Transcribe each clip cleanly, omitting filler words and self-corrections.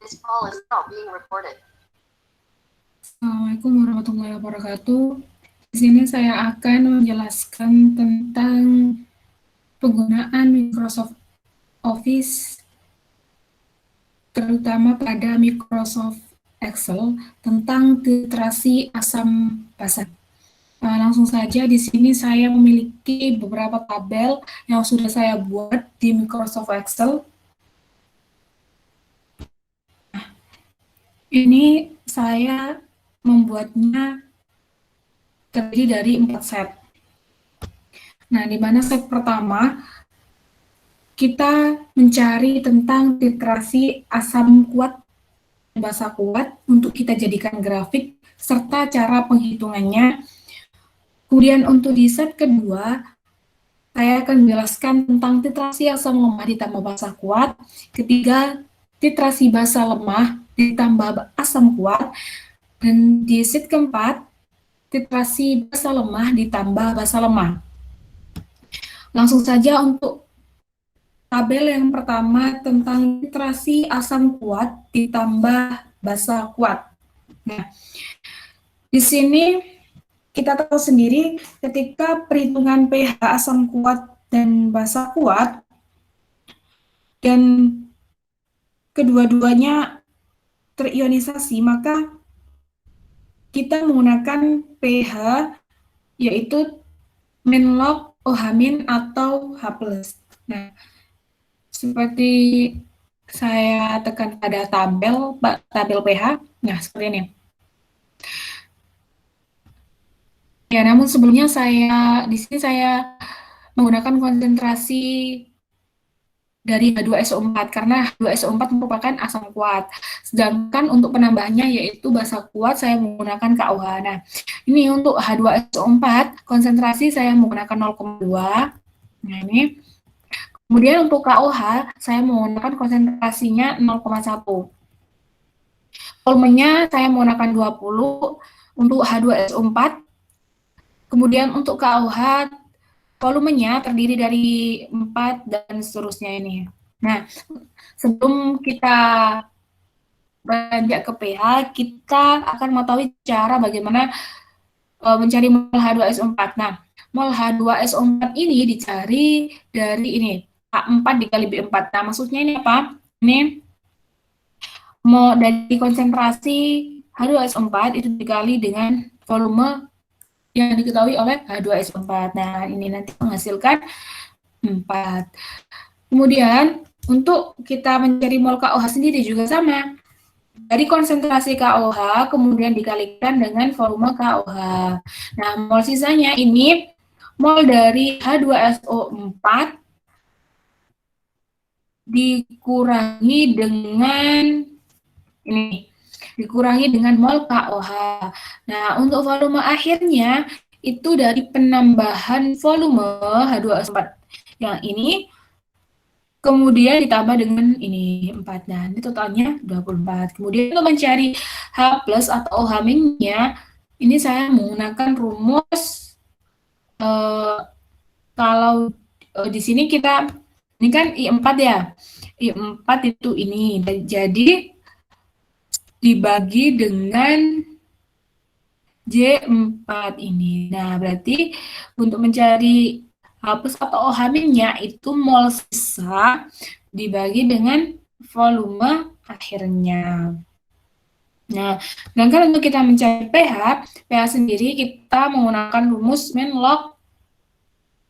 This call is now being recorded. Assalamualaikum warahmatullahi wabarakatuh. Di sini saya akan menjelaskan tentang penggunaan Microsoft Office, terutama pada Microsoft Excel, tentang titrasi asam basa. Langsung saja, di sini saya memiliki beberapa tabel yang sudah saya buat di Microsoft Excel. Ini saya membuatnya terdiri dari 4 set. Nah, di mana set pertama kita mencari tentang titrasi asam kuat dan basa kuat untuk kita jadikan grafik serta cara penghitungannya. Kemudian untuk di set kedua, saya akan menjelaskan tentang titrasi asam lemah ditambah basa kuat. Ketiga, titrasi basa lemah ditambah asam kuat. Dan di set keempat, titrasi basa lemah ditambah basa lemah. Langsung saja untuk tabel yang pertama tentang titrasi asam kuat ditambah basa kuat. Nah, di sini kita tahu sendiri ketika perhitungan pH asam kuat dan basa kuat dan kedua-duanya terionisasi, maka kita menggunakan pH yaitu min-log OH- atau H+. Nah, seperti saya tekan pada tabel pH, nah seperti ini. Ya, namun sebelumnya di sini saya menggunakan konsentrasi dari H2SO4 karena H2SO4 merupakan asam kuat. Sedangkan untuk penambahannya yaitu basa kuat saya menggunakan KOH. Nah, ini untuk H2SO4 konsentrasi saya menggunakan 0,2. Nah, ini. Kemudian untuk KOH saya menggunakan konsentrasinya 0,1. Volumenya saya menggunakan 20 untuk H2SO4. Kemudian untuk KOH volumenya terdiri dari 4 dan seterusnya ini. Nah, sebelum kita beranjak ke pH, kita akan mengetahui cara bagaimana mencari mol H2SO4. Nah, mol H2SO4 ini dicari dari ini, A4 dikali B4. Nah, maksudnya ini apa? Ini mol dari konsentrasi H2SO4 itu dikali dengan volume yang diketahui oleh H2SO4. Nah, ini nanti menghasilkan 4. Kemudian, untuk kita mencari mol KOH sendiri juga sama. Dari konsentrasi KOH, kemudian dikalikan dengan volume KOH. Nah, mol sisanya ini, mol dari H2SO4 dikurangi dengan ini, dikurangi dengan mol KOH. Nah, untuk volume akhirnya itu dari penambahan volume H2SO4 yang ini kemudian ditambah dengan ini 4. Nah, ini totalnya 24. Kemudian untuk mencari H plus atau OH-nya, ini saya menggunakan rumus kalau di sini kita ini kan I4 ya. I4 itu ini. Jadi dibagi dengan J4 ini. Nah, berarti untuk mencari H+ atau OH-nya itu mol sisa dibagi dengan volume akhirnya. Nah, sedangkan untuk kita mencari pH sendiri kita menggunakan rumus min-log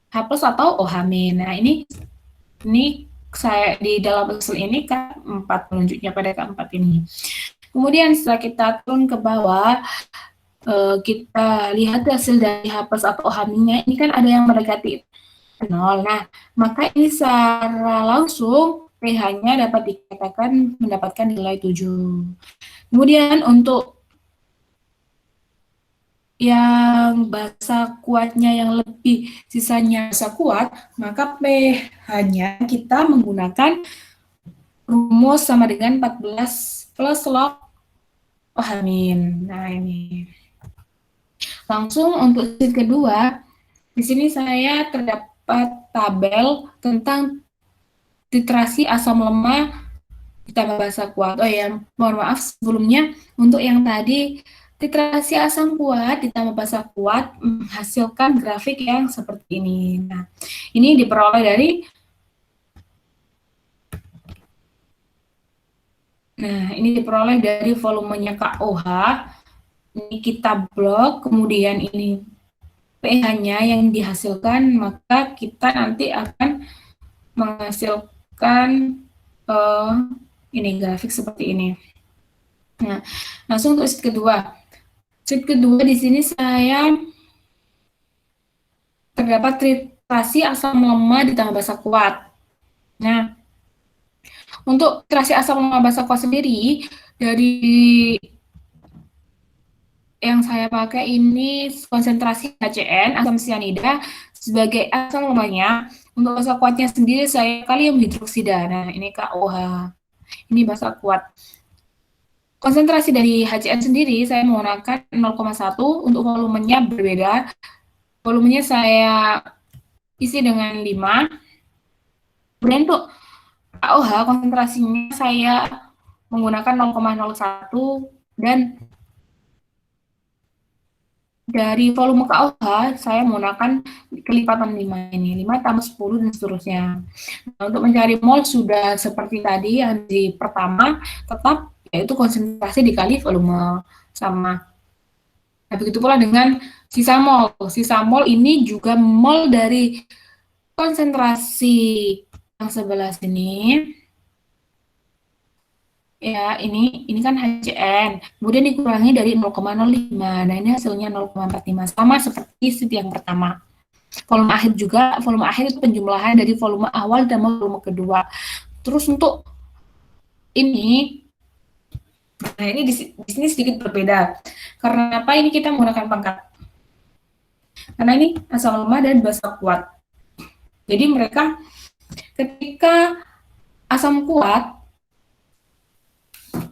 H+ atau OH-. Nah, ini saya di dalam Excel ini K4 menunjuknya pada K4 ini. Kemudian setelah kita turun ke bawah, kita lihat hasil dari H+ atau OH-nya, ini kan ada yang mendekati 0. Nah, maka ini secara langsung pH-nya dapat dikatakan mendapatkan nilai 7. Kemudian untuk yang basa kuatnya yang lebih, sisanya basa kuat, maka pH-nya kita menggunakan rumus sama dengan 14 plus log OH-. Nah, ini. Langsung untuk sheet kedua, di sini saya terdapat tabel tentang titrasi asam lemah ditambah basa kuat. Oh ya, mohon maaf sebelumnya untuk yang tadi titrasi asam kuat ditambah basa kuat menghasilkan grafik yang seperti ini. Nah, ini diperoleh dari volumenya KOH. Ini kita blok, kemudian ini pH-nya yang dihasilkan, maka kita nanti akan menghasilkan ini grafik seperti ini. Nah, langsung untuk sheet kedua. Sheet kedua di sini saya terdapat titrasi asam lemah ditambah basa kuat. Nah, untuk titrasi asam lemah basa kuat sendiri dari yang saya pakai ini konsentrasi HCN asam sianida sebagai asam lemahnya. Untuk basa kuatnya sendiri saya kalium hidroksida. Nah, ini KOH. Ini basa kuat. Konsentrasi dari HCN sendiri saya menggunakan 0,1, untuk volumenya berbeda. Volumenya saya isi dengan 5. Kemudian untuk KOH konsentrasinya saya menggunakan 0,01 dan dari volume KOH saya menggunakan kelipatan 5 ini, 5 tambah 10 dan seterusnya. Nah, untuk mencari mol sudah seperti tadi yang di pertama, tetap yaitu konsentrasi dikali volume sama. Nah, begitu pula dengan sisa mol. Sisa mol ini juga mol dari konsentrasi yang sebelah sini. Ya, ini kan HCN. Kemudian dikurangi dari 0,05. Nah, ini hasilnya 0,45. Sama seperti sheet yang pertama. Volume akhir juga, volume akhir itu penjumlahan dari volume awal dan volume kedua. Terus untuk ini, nah ini di sini sedikit berbeda. Karena apa? Ini kita menggunakan pangkat. Karena ini asam lemah dan basa kuat. Jadi mereka ketika asam kuat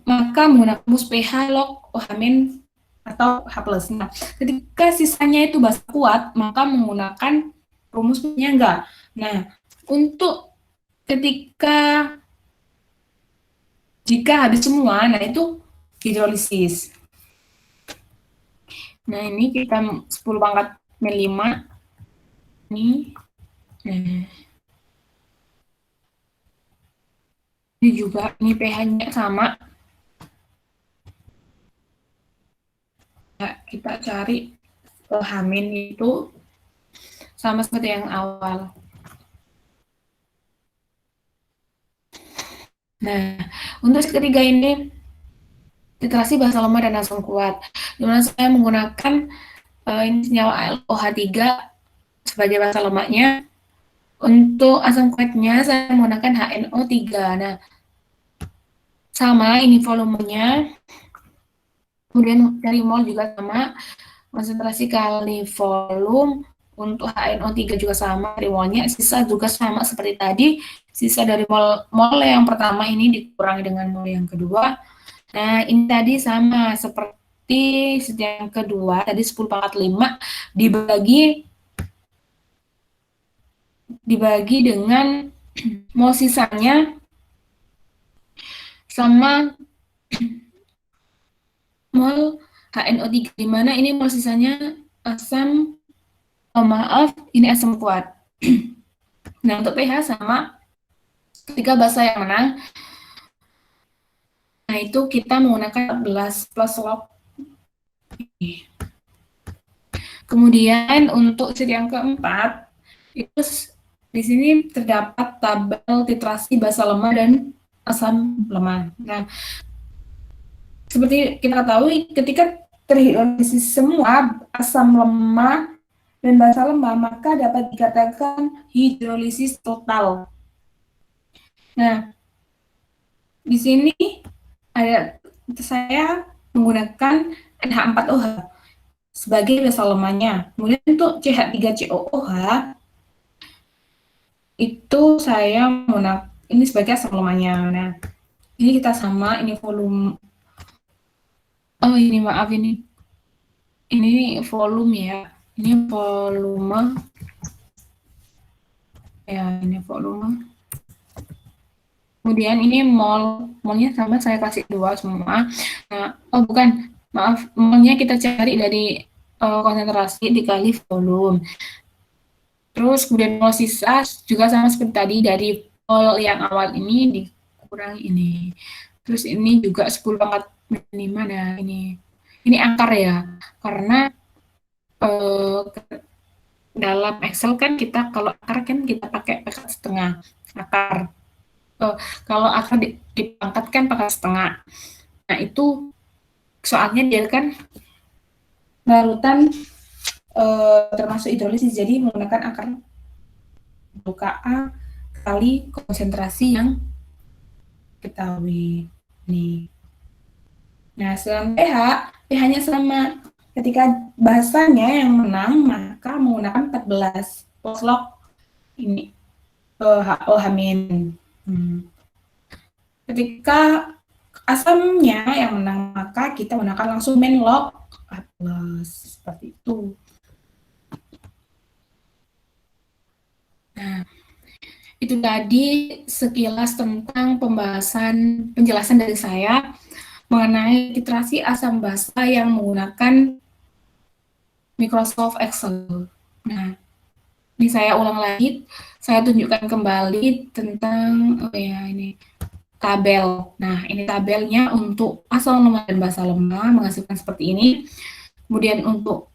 maka menggunakan rumus pH log OH- atau H+. Nah, ketika sisanya itu basa kuat, maka menggunakan rumus penyangga. Nah, untuk ketika jika habis semua, nah itu hidrolisis. Nah, ini kita 10 pangkat min 5. Ini. Nah. Ini juga, ini pH-nya sama. Kita cari H- itu sama seperti yang awal. Nah, untuk ketiga ini titrasi basa lemah dan asam kuat. Dimana saya menggunakan ini senyawa OH3 sebagai basa lemahnya. Untuk asam kuatnya saya menggunakan HNO3. Nah, sama ini volumenya. Kemudian dari mol juga sama, konsentrasi kali volume. Untuk HNO3 juga sama dari molnya, sisa juga sama seperti tadi, sisa dari mol yang pertama ini dikurangi dengan mol yang kedua. Nah, ini tadi sama seperti yang kedua, tadi 10/5 dibagi dengan mol sisanya sama mol HNO3, di mana ini mol sisanya asam, maaf, ini asam kuat. Nah, untuk pH sama, ketika basa yang menang, nah itu kita menggunakan 14 plus log. Kemudian untuk sheet yang keempat, itu di sini terdapat tabel titrasi basa lemah dan asam lemah. Nah, seperti kita ketahui, ketika terhidrolisis semua asam lemah dan basa lemah, maka dapat dikatakan hidrolisis total. Nah, di sini ada saya menggunakan NH4OH sebagai basa lemahnya. Kemudian untuk CH3COOH itu saya menggunakan ini sebagai asam lemahnya. Nah, ini kita sama, ini volume. Oh, ini maaf ini volume ya. Ini volume. Ya, ini volume. Kemudian ini mol molnya sama, saya kasih 2 semua. Nah, oh bukan, maaf, molnya kita cari dari konsentrasi dikali volume. Terus kemudian mol sisa juga sama seperti tadi, dari mol yang awal ini dikurangi ini. Terus ini juga 10 pangkat 5, nah ini akar ya, karena dalam Excel kan kita kalau akar kan kita pakai pangkat setengah akar. Kalau akar dipangkat kan pangkat setengah. Nah itu soalnya dia kan larutan termasuk hidrolisis, jadi menggunakan akar Ka kali konsentrasi yang ketahui nih. Nah, selama pH-nya sama. Ketika basanya yang menang, maka menggunakan 14 post-log ini HO H-. Ketika asamnya yang menang, maka kita menggunakan langsung main log A+, seperti itu. Nah, itu tadi sekilas tentang penjelasan dari saya mengenai titrasi asam basa yang menggunakan Microsoft Excel. Nah, ini saya ulang lagi, saya tunjukkan kembali tentang ini tabel. Nah, ini tabelnya untuk asam lemah dan basa lemah menghasilkan seperti ini. Kemudian untuk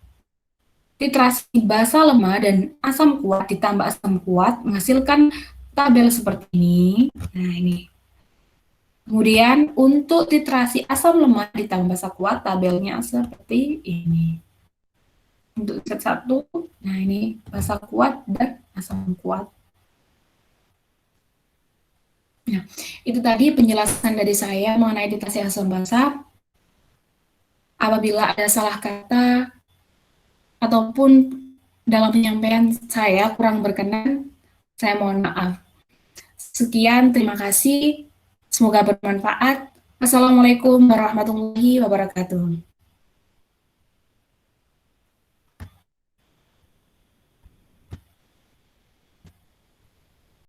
titrasi basa lemah dan asam kuat ditambah asam kuat menghasilkan tabel seperti ini. Nah, ini. Kemudian untuk titrasi asam lemah ditambah basa kuat tabelnya seperti ini. Untuk zat 1, nah ini basa kuat dan asam kuat. Nah, itu tadi penjelasan dari saya mengenai titrasi asam basa. Apabila ada salah kata ataupun dalam penyampaian saya kurang berkenan, saya mohon maaf. Sekian, terima kasih. Semoga bermanfaat. Assalamualaikum warahmatullahi wabarakatuh.